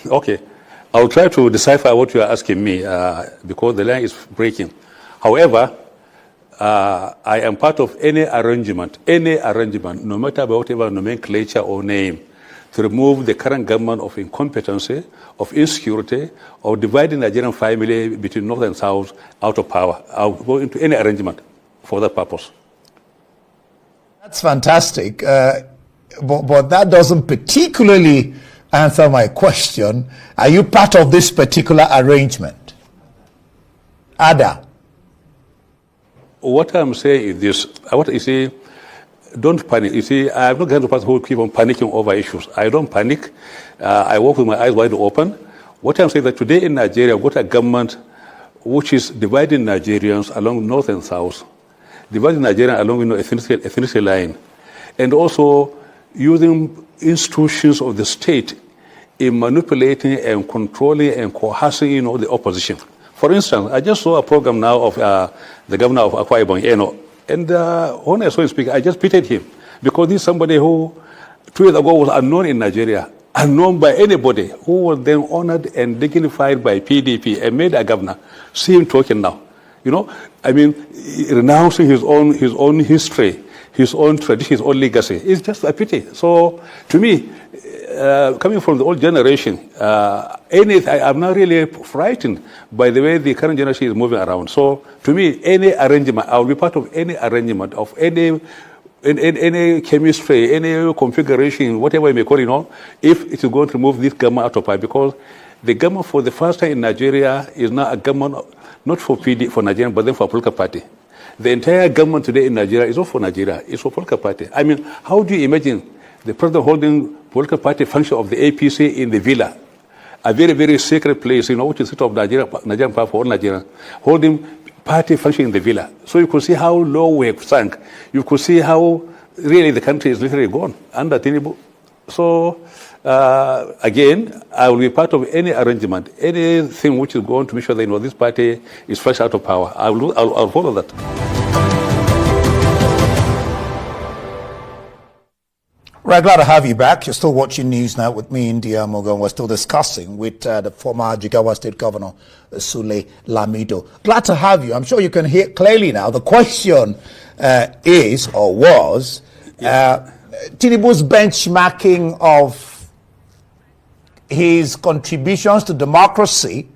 Okay. I'll try to decipher what you are asking me because the line is breaking. However, I am part of any arrangement, no matter whatever nomenclature or name, to remove the current government of incompetency, of insecurity, of dividing the Nigerian family between North and South out of power. I'll go into any arrangement for that purpose. That's fantastic. But that doesn't particularly answer my question. Are you part of this particular arrangement? Ada? What I'm saying is this. What you see, don't panic. You see, I'm not going to person who keep on panicking over issues. I don't panic. I walk with my eyes wide open. What I'm saying is that today in Nigeria, we've got a government which is dividing Nigerians along North and South, dividing Nigeria along ethnicity line, and also using institutions of the state in manipulating and controlling and coercing, the opposition. For instance, I just saw a program now of the governor of Akwa Ibom, and when I saw him speak, I just pitied him because this is somebody who 2 years ago was unknown in Nigeria, unknown by anybody, who was then honored and dignified by PDP and made a governor. See him talking now, renouncing his own history, his own tradition, his own legacy. It's just a pity. So, to me, coming from the old generation, I'm not really frightened by the way the current generation is moving around. So, to me, any arrangement, I will be part of any arrangement of any chemistry, any configuration, whatever you may call it, if it is going to remove this government out of power, because the government for the first time in Nigeria is now a government not for Nigeria, but then for a political party. The entire government today in Nigeria is not for Nigeria, it's for political party. How do you imagine the president holding political party function of the APC in the villa, a very, very sacred place, which is the seat of Nigerian power for all Nigerians, holding party function in the villa. So you could see how low we have sunk. You could see how really the country is literally gone under Tinubu. So, again, I will be part of any arrangement, anything which is going to make sure that this party is fresh out of power. I'll follow that. Right, glad to have you back. You're still watching News Now with me, India Morgan. We're still discussing with the former Jigawa State Governor, SULE Lamido. Glad to have you. I'm sure you can hear clearly now. The question is, or was, Tinubu's benchmarking of his contributions to democracy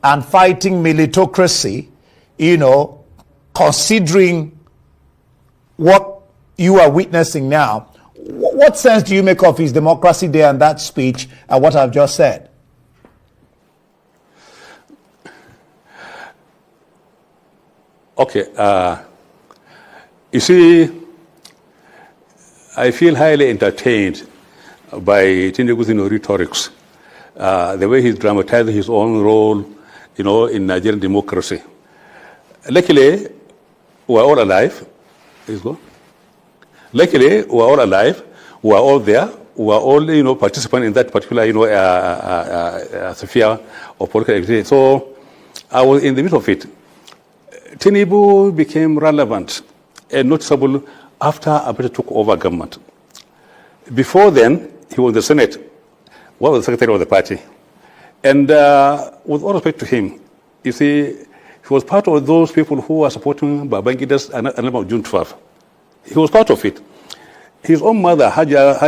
and fighting militocracy, considering what you are witnessing now. What sense do you make of his Democracy Day and that speech and what I've just said? Okay. You see, I feel highly entertained by Tinubu's rhetorics, the way he's dramatizing his own role, in Nigerian democracy. Luckily, we're all alive. Please go. Luckily, we're all alive. We're all there. We're all, participants in that particular, sphere of political activity. So I was in the middle of it. Tinubu became relevant and noticeable after Abacha took over government. Before then, he was the Senate, was the secretary of the party. And with all respect to him, you see, he was part of those people who were supporting Babangida's annulment of June 12th. He was part of it. His own mother, Haja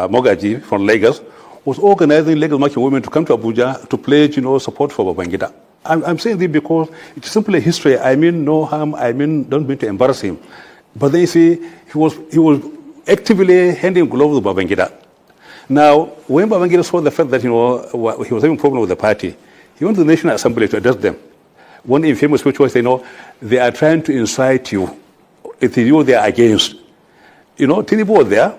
Mogaji from Lagos, was organizing Lagos market women to come to Abuja to pledge, support for Babangida. I'm saying this because it's simply history. I mean no harm. Don't mean to embarrass him. But then you see, he was actively handing gloves to Babangida. Now, when Babangida saw the fact that he was having a problem with the party, he went to the National Assembly to address them. One infamous speech was, they are trying to incite you. It is you they are against. Tinubu was there,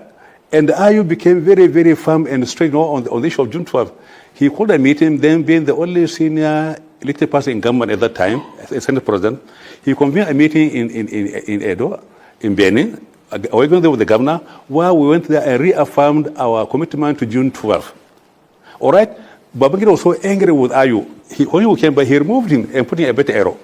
and the IU became very, very firm and straight on the issue of June 12th. He called a meeting, then being the only senior elected person in government at that time, as Senate President. He convened a meeting in Edo, in Benin, we went there with the governor, where we went there and reaffirmed our commitment to June 12th. All right? Babangida was so angry with IU. When he came by, he removed him and put in a better arrow.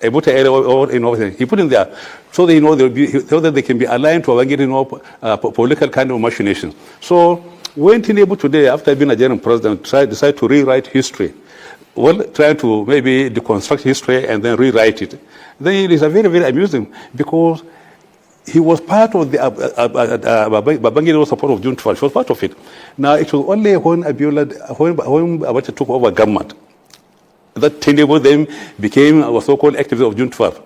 He put him there so that so that they can be aligned to Babangida, political kind of machinations. So When Tinubu today, after being a Nigerian president, decided to rewrite history, well, trying to maybe deconstruct history and then rewrite it, then it is a very, very amusing because he was part of the Babangida was support of June 12. He was part of it. Now, it was only when Abacha took over government that Tinubu then became our so-called activist of June 12.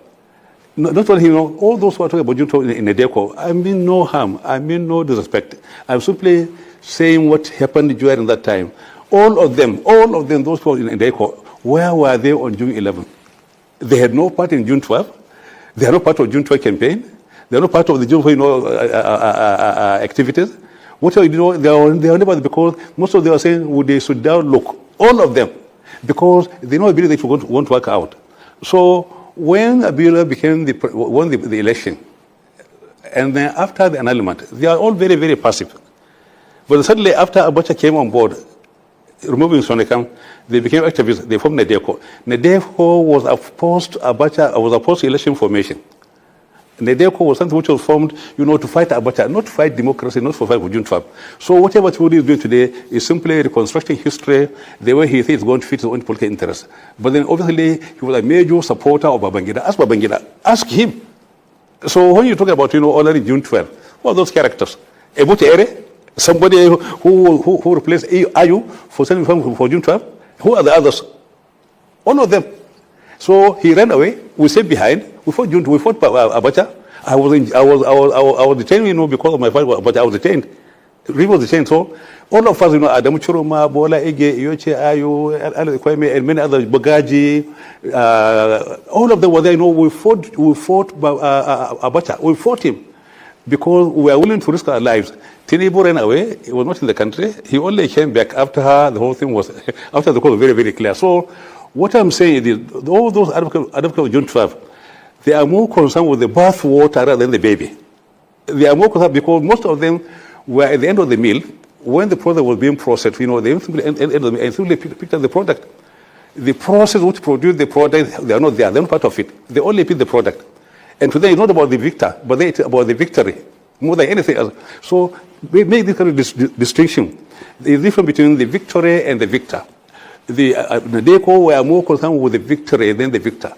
Not only him, all those who are talking about June 12 in Edeko, I mean no harm, I mean no disrespect. I'm simply saying what happened during that time. All of them, those people in Edeko, where were they on June 11? They had no part in June 12. They are not part of June 12 campaign. They are not part of the June 12 activities. What are you doing? They are never, because most of them are saying they should down look. All of them, because they don't believe they won't work out. So when Abiola won the election, and then after the annulment, they are all very, very passive. But suddenly, after Abacha came on board, removing Sonekam, they became activists. They formed Nedeko. Nedeko was opposed to Abacha, was opposed to election formation. Nedeko was something which was formed, to fight Abacha, not to fight democracy, not to fight for June 12. So whatever Tinubu is doing today is simply reconstructing history the way he thinks it's going to fit his own political interests. But then obviously he was a major supporter of Babangida. Ask Babangida. Ask him. So when you talk about, already June 12, what are those characters? Ebute Ere? Somebody who replaced Ayu for June 12? Who are the others? All of them. So he ran away. We stayed behind. We fought Abacha. I was detained, because of my fight, but I was detained. He was detained. So all of us, Adamu Churuma, Bola Ege, Yoche Ayu, and many others, Bagaji, all of them were there. We fought Abacha. We fought him because we were willing to risk our lives. Tinubu ran away. He was not in the country. He only came back after the whole thing was, after the call was very, very clear. So what I'm saying is, all those advocates of June 12, they are more concerned with the bath water rather than the baby. They are more concerned because most of them were at the end of the meal when the product was being processed. They simply picked up the product. The process which produced the product, they are not there. They're not part of it. They only pick the product. And today it's not about the victor, but it's about the victory more than anything else. So we make this kind of distinction. The difference between the victory and the victor. The Nadeko were more concerned with the victory than the victor.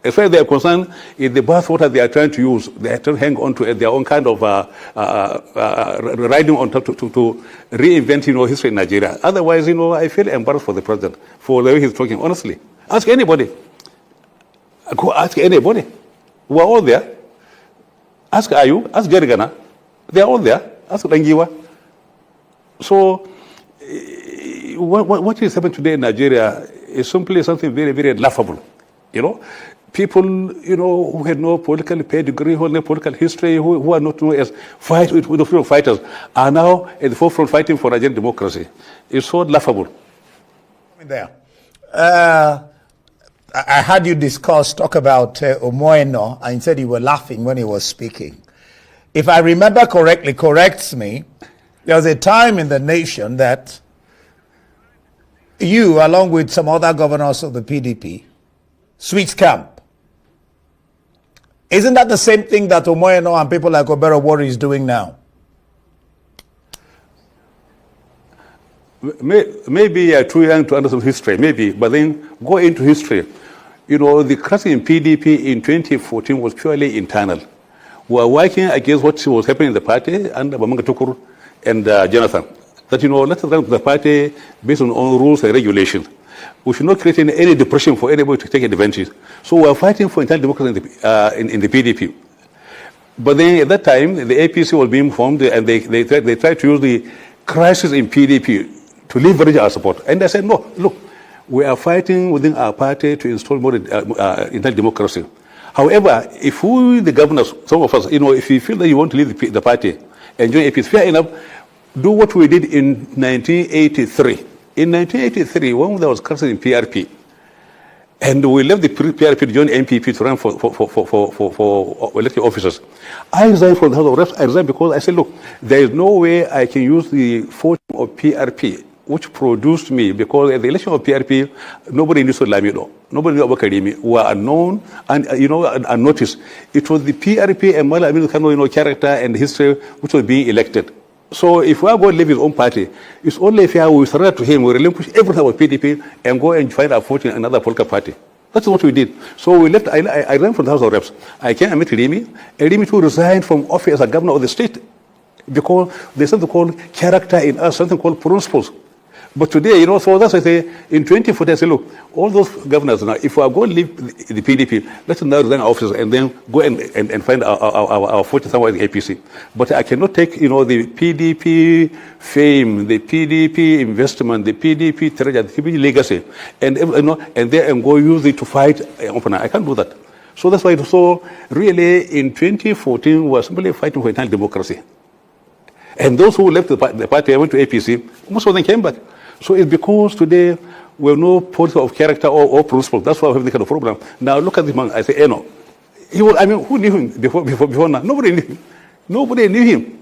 As far as they are concerned, in the bathwater they are trying to use, they are trying to hang on to their own kind of riding on top to reinvent, history in Nigeria. Otherwise, I feel embarrassed for the president, for the way he's talking. Honestly, ask anybody. Go ask anybody. We're all there. Ask Ayu, ask Gerigana. They're all there. Ask Langiwa. So, what is happening today in Nigeria is simply something very, very laughable. People, who had no political pedigree, who had no political history, who are not known as freedom fighters, are now at the forefront fighting for Nigerian democracy. It's so laughable. There. I had you talk about Omoeno, and you said you were laughing when he was speaking. If I remember correctly, corrects me, there was a time in the nation that you, along with some other governors of the PDP, switched camp. Isn't that the same thing that Omoeno and people like Obero Wari is doing now? Maybe you're too young to understand history, maybe, but then go into history. The crisis in PDP in 2014 was purely internal. We were working against what was happening in the party under Bamanga Tukur and Jonathan. That, let's run the party based on rules and regulations. We should not create any depression for anybody to take advantage. So we are fighting for internal democracy in the PDP. But then at that time, the APC was being formed, and they tried to use the crisis in PDP to leverage our support. And I said, no, look, we are fighting within our party to install more internal democracy. However, if we, the governors, some of us, if you feel that you want to leave the party and join APC, fair enough, do what we did in 1983. In 1983, when there was crisis in PRP, and we left the PRP to join MPP to run for elected officers, I resigned from the House of Reps. I resigned because I said, look, there is no way I can use the fortune of PRP, which produced me, because at the election of PRP, nobody knew SULE Lamido, nobody knew Abakademi, were unknown and unnoticed. It was the PRP and Mala Aminu Kano, character and history which was being elected. So if we are going to leave his own party, it's only fair we surrender to him, we relinquish everything about PDP and go and find our fortune in another political party. That's what we did. So we left, I ran from the House of Reps. I came and met Rimi, and Rimi too resigned from office as a governor of the state because there's something called character in us, something called principles. But today, so that's why I say, in 2014, I say, look, all those governors now, if we are going to leave the PDP, let's now resign our offices and then go and find our fortune somewhere in the APC. But I cannot take, the PDP fame, the PDP investment, the PDP treasure, the PDP legacy, and then go use it to fight an opponent. I can't do that. So that's why, so really, in 2014, we were simply fighting for internal democracy. And those who left the party and went to APC, most of them came back. So it's because today we have no policy of character or principle. That's why we have this kind of problem. Now look at this man. I say, Eno. Who knew him before now? Nobody knew him. Nobody knew him.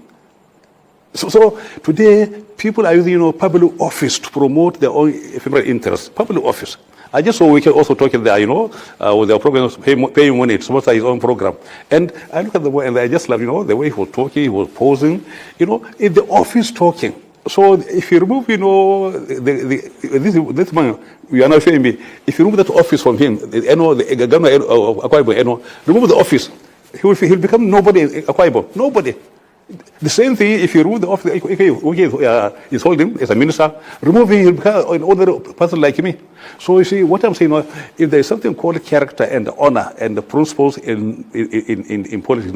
So today people are using public office to promote their own ephemeral interests. Public office. I just saw Wike also talking there, with their programs, paying money to sponsor his own program. And I look at the way, and I just love, the way he was talking, he was posing, in the office talking. So if you remove, this man, you are not showing me, if you remove that office from him, the governor of Akwa Ibom, remove the office, he'll become nobody in Akwa Ibom. Nobody. The same thing, if you remove the office, is holding as a minister, remove him, he'll become an ordinary person like me. So you see, what I'm saying, if there is something called character and honor and the principles in politics,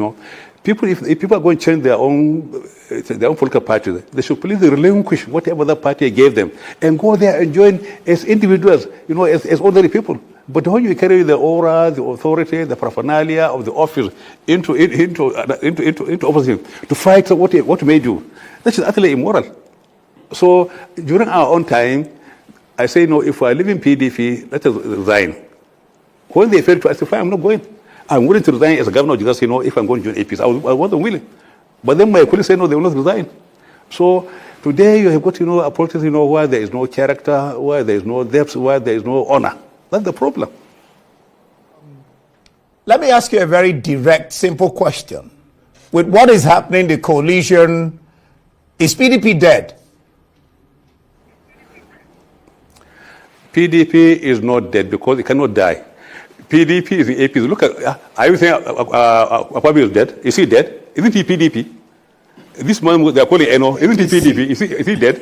people, if people are going to change their own political parties, they should please relinquish whatever the party gave them and go there and join as individuals, as ordinary people. But when you carry the aura, the authority, the paraphernalia of the office into opposition to fight what made you, that is utterly immoral. So during our own time, I say, if we are leaving PDP, let us resign. When they failed to, I say, fine, I'm not going. I'm willing to resign as a governor just if I'm going to join APC. I wasn't willing. But then my colleagues say, no, they will not resign. So today you have got, a politics, where there is no character, where there is no depth, where there is no honor. That's the problem. Let me ask you a very direct, simple question. With what is happening, the coalition, is PDP dead? PDP is not dead because it cannot die. PDP is the APC. Look at, are you saying Akwabi is dead? Is he dead? Isn't he PDP? This man they are calling Eno, isn't he PDP? Is he dead?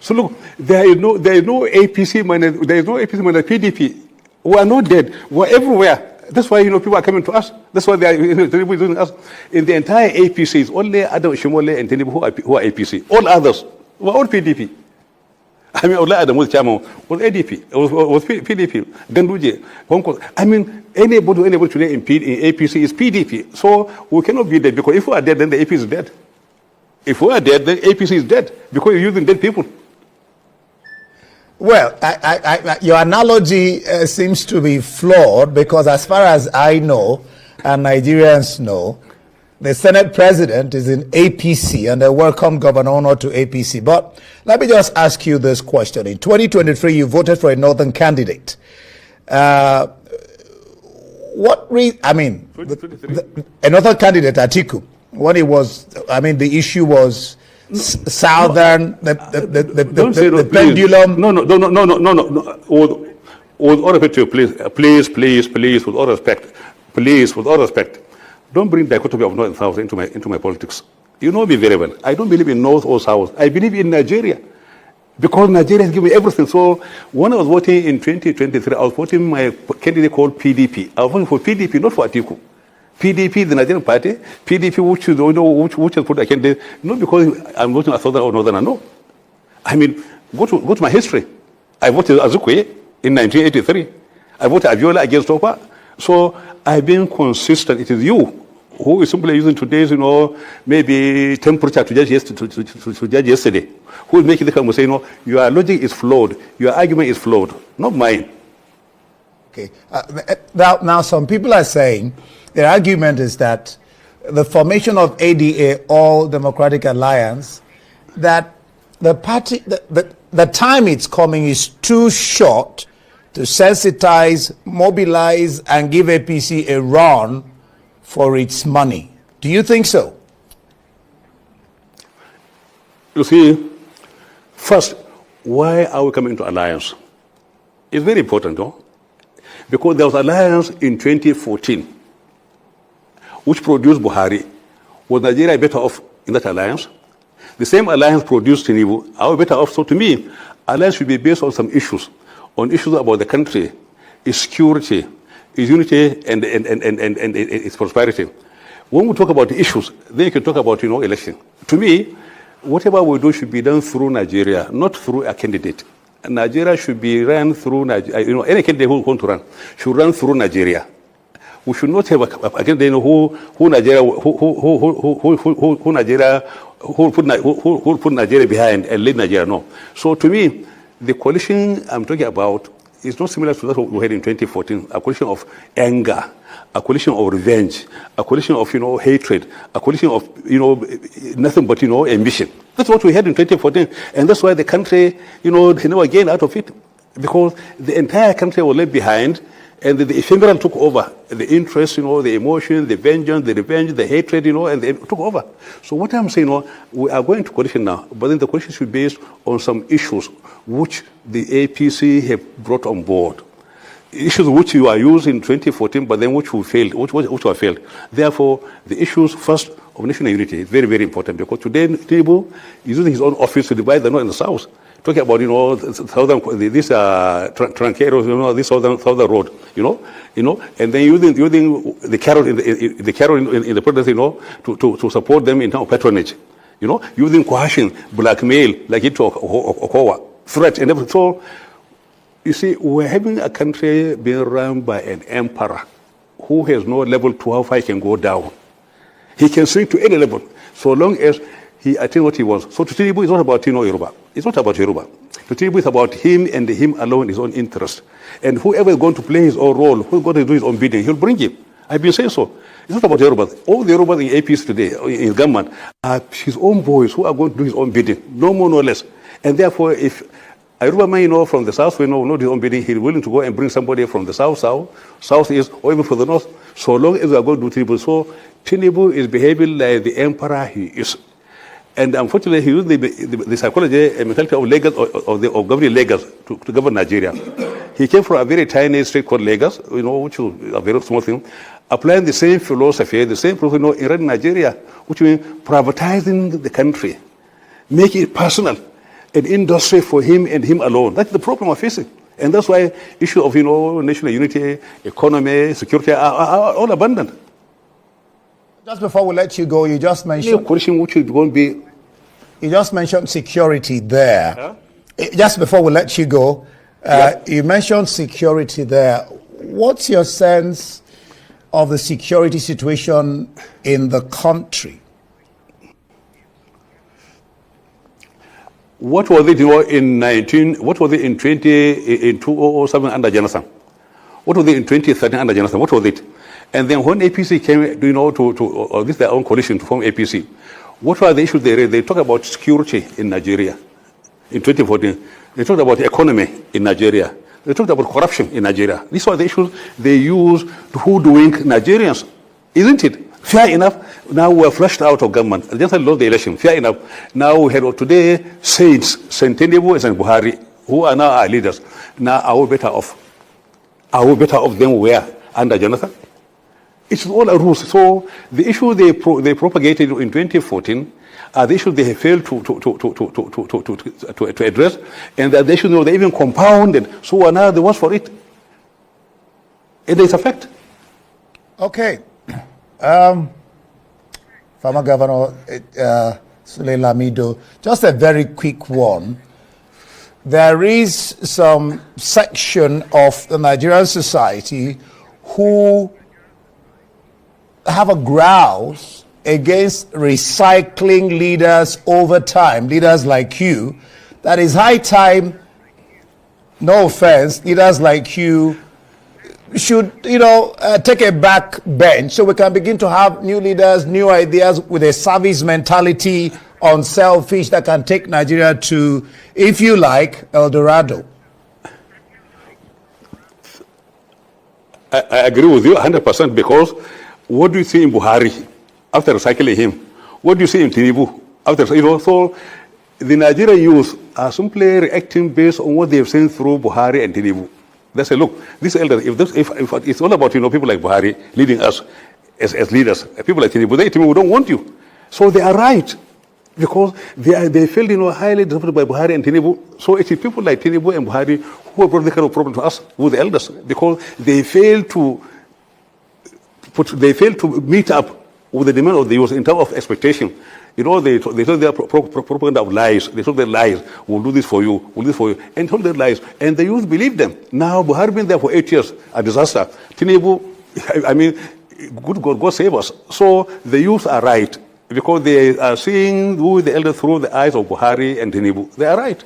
So look, there is no APC minus PDP. We are not dead. We are everywhere. That's why people are coming to us. That's why they are using us. In the entire APC, it's only Adam Shimole and Tinubu who are APC. All others were all PDP. I mean, Adam was chairman, was ADP, was PDP, Ganduje, Hong Kong. I mean, anybody today in APC is PDP. So we cannot be dead because if we are dead, then the APC is dead. If we are dead, then APC is dead because you're using dead people. Well, your analogy seems to be flawed because as far as I know and Nigerians know, the Senate president is in APC and they welcome Governor Ono to APC. But let me just ask you this question. In 2023, you voted for a northern candidate. Another candidate, Atiku, when it was, the issue was southern, the pendulum. No. With all respect to you, please, with all respect, don't bring dichotomy of north and south into my politics. You know me very well. I don't believe in north or south. I believe in Nigeria. Because Nigeria has given me everything. So when I was voting in 2023, I was voting my candidate called PDP. I was voting for PDP, not for Atiku. PDP, the Nigerian party, PDP, which has put a candidate, not because I'm voting a southern or northern, no. I mean, go to my history. I voted Azukwe in 1983. I voted Abiola against Topa. So I've been consistent. It is you who is simply using today's, maybe temperature to judge yesterday, who is making the comment say, your logic is flawed, your argument is flawed, not mine. Okay. Now some people are saying their argument is that the formation of ADA, All Democratic Alliance, that the party, the time it's coming is too short to sensitize, mobilize, and give APC a run for its money. Do you think so? You see, first, why are we coming into alliance? It's very important, no? Because there was alliance in 2014, which produced Buhari. Was Nigeria better off in that alliance? The same alliance produced Tinubu. Are we better off? So to me, alliance should be based on some issues, about the country, its security, its unity, and its prosperity. When we talk about the issues, then you can talk about, election. To me, whatever we do should be done through Nigeria, not through a candidate. Nigeria should be run through Nigeria. Any candidate who wants to run should run through Nigeria. We should not have a candidate who put Nigeria behind and lead Nigeria. No. So to me, the coalition I'm talking about is not similar to that we had in 2014. A coalition of anger, a coalition of revenge, a coalition of hatred, a coalition of nothing but ambition. That's what we had in 2014, and that's why the country never gained out of it, because the entire country was left behind, and the ephemeral took over. The interest, the emotion, the vengeance, the revenge, the hatred, and they took over. So what I'm saying, we are going to coalition now, but then the coalition should be based on some issues which the APC have brought on board. Issues which you are used in 2014, but then which were failed. Therefore, the issues first of national unity is very, very important, because today Tinubu is using his own office to divide the north and the south. Talking about this Tranqueros, this southern road, and then using the carrot in the protest, to support them in terms of patronage, using coercion, blackmail, like it to Okowa, threat, and everything. So you see, we're having a country being run by an emperor who has no level to how far he can go down. He can swing to any level, so long as he attains what he wants. So to Tinubu, it's not about Yoruba. It's not about Yoruba. To Tinubu, it's about him and him alone, his own interest. And whoever is going to play his own role, who's going to do his own bidding, he'll bring him. I've been saying so. It's not about Yoruba. All the Yorubas in APC today, in his government, are his own boys who are going to do his own bidding. No more, no less. And therefore, if a Yoruba man, from the south, not his own bidding, he's willing to go and bring somebody from the southeast, or even from the north, so long as we are going to do Tinubu. So Tinubu is behaving like the emperor he is. And unfortunately, he used the psychology and mentality of Lagos, of governing Lagos to govern Nigeria. He came from a very tiny state called Lagos, which is a very small thing, applying the same philosophy, the same philosophy in running Nigeria, which means privatizing the country, making it personal, an industry for him and him alone. That's the problem we're facing. And that's why issues of, national unity, economy, security are all abandoned. Just before we let you go, you just mentioned You just mentioned security there. Huh? Just before we let you go, you mentioned security there. What's your sense of the security situation in the country? What was it, what was it in 2007 under Jonathan? What was it in 2013 under Jonathan? What was it? And then when APC came, to this their own coalition to form APC, what were the issues they raised? They talked about security in Nigeria in 2014. They talked about economy in Nigeria. They talked about corruption in Nigeria. These were the issues they used to hoodwink Nigerians, isn't it? Fair enough. Now we're flushed out of government. Just lost the election. Fair enough. Now we had today saints, Tinubu and Buhari, who are now our leaders. Now are we better off? Are we better off than we were under Jonathan? It's all a ruse. So the issue they propagated in 2014 are the issues they have failed to address, and the issues they even compounded. So are now the worse for it. And it's a fact. Okay. Former Governor SULE Lamido, just a very quick one. There is some section of the Nigerian society who have a grouse against recycling leaders over time, leaders like you. That is high time, no offense, leaders like you should, take a back bench so we can begin to have new leaders, new ideas with a service mentality, unselfish, that can take Nigeria to, if you like, El Dorado. I agree with you 100%, because what do you see in Buhari after recycling him? What do you see in Tinubu after, so the Nigerian youth are simply reacting based on what they've seen through Buhari and Tinubu. They say, look, these elders, if it's all about people like Buhari leading us as leaders, people like Tinubu don't want you. So they are right, because they feel highly disappointed by Buhari and Tinubu. So it is people like Tinubu and Buhari who have brought this kind of problem to us with the elders, because they fail to meet up with the demand of the youth in terms of expectation. They told their propaganda of lies. They told their lies. We'll do this for you. We'll do this for you. And told their lies. And the youth believed them. Now, Buhari been there for 8 years. A disaster. Tinubu, good God, God save us. So the youth are right, because they are seeing who the elders through the eyes of Buhari and Tinubu. They are right.